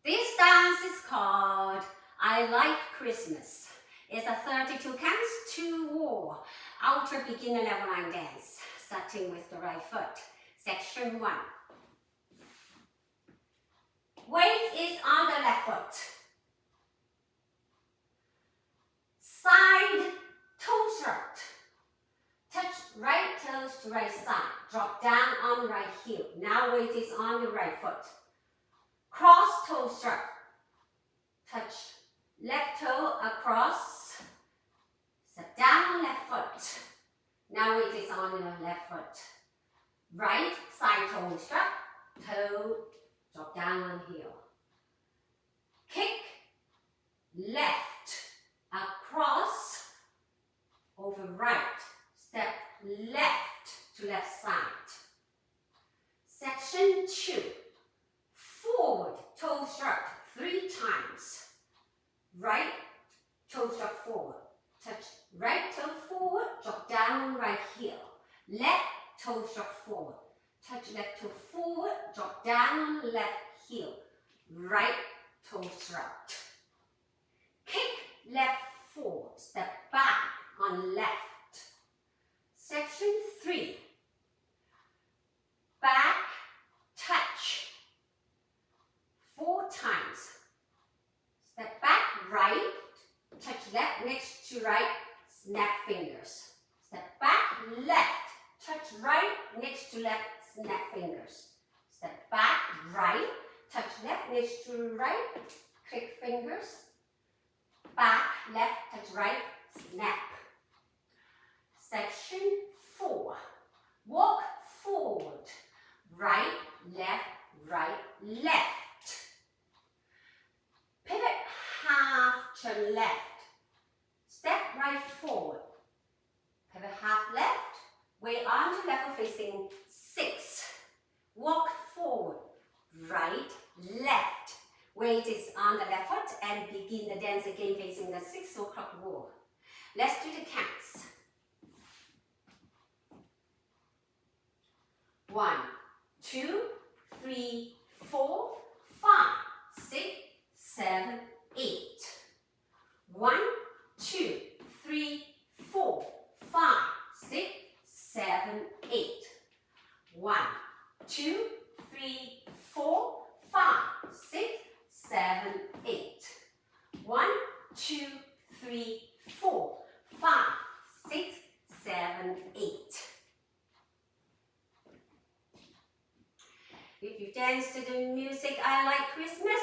This dance is called I Like Christmas. It's a 32 counts, 2-wall, outer beginner level line dance, starting with the right foot. Section 1. Weight is on the left foot. Side toe strut. Touch right toes to right side. Drop down on right heel. Now weight is on the right foot. Cross toe strut. Touch left toe across. Step down on left foot. Now weight is on the left foot. Right side toe strut. Toe, drop down on heel. Kick, left, across, over right. Step left to left side. Section 2. Forward toe strut 3 times. Right toe strut forward. Touch right toe forward, drop down on right heel. Left toe strut forward. Touch left toe forward, drop down on left heel. Right toe strut. Kick left forward, step back on left. Section 3. Back touch 4 times. Step back right, touch left next to right, snap fingers. Step back left, touch right next to left, snap fingers. Step back right, touch left next to right, click fingers. Back left, touch right, snap. Section 4. Walk forward. Right, left. Pivot half to left. Step right forward. Pivot half left. Weight onto level facing 6. Walk forward. Right, left. Weight is on the left foot and begin the dance again facing the 6 o'clock wall. Let's do the counts. 1, 2, 3, 4, 5, 6, 7, 8. 1, 2, 3, 4, 5, 6, 7, 8. 1, 2, 3, 4, 5, 6, 7, 8. 1, 2, 3, 4, 5, 6, 7, 8. If you dance to the music I Like Christmas,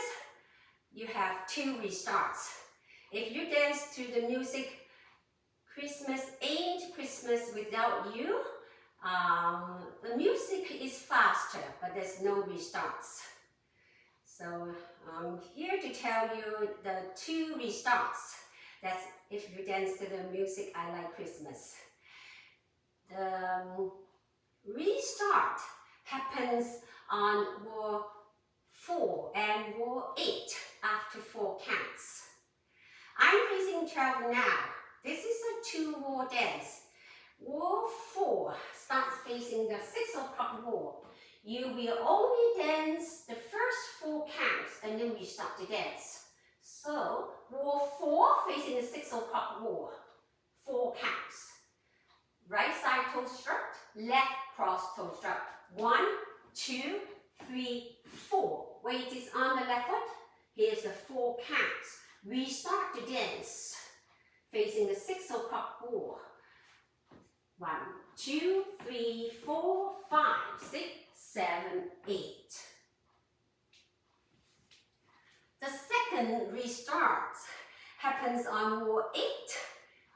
you have 2 restarts. If you dance to the music Christmas Ain't Christmas Without You, the music is faster, but there's no restarts. So I'm here to tell you the 2 restarts. That's if you dance to the music I Like Christmas. The restart happens on wall 4 and wall 8 after 4 counts. I'm facing 12 now. This is a 2-wall dance. Wall 4 starts facing the 6 o'clock wall. You will only dance the first 4 counts and then we start the dance. So, wall 4 facing the 6 o'clock wall. 4 counts. Right side toe strut, left cross toe strut. 1, 2, 3, 4. Weight is on the left foot. Here's the 4 counts. We start the dance facing the 6 o'clock wall. 1, 2, 3, 4, 5, 6, 7, 8. The second restart happens on wall 8,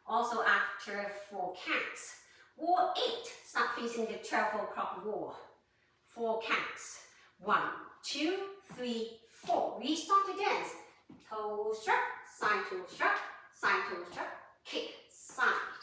also after 4 counts. Wall 8 start facing the 12 o'clock wall. 4 counts. 1, 2, 3, 4. We start the dance. Toe strut, side toe strut, kick, side.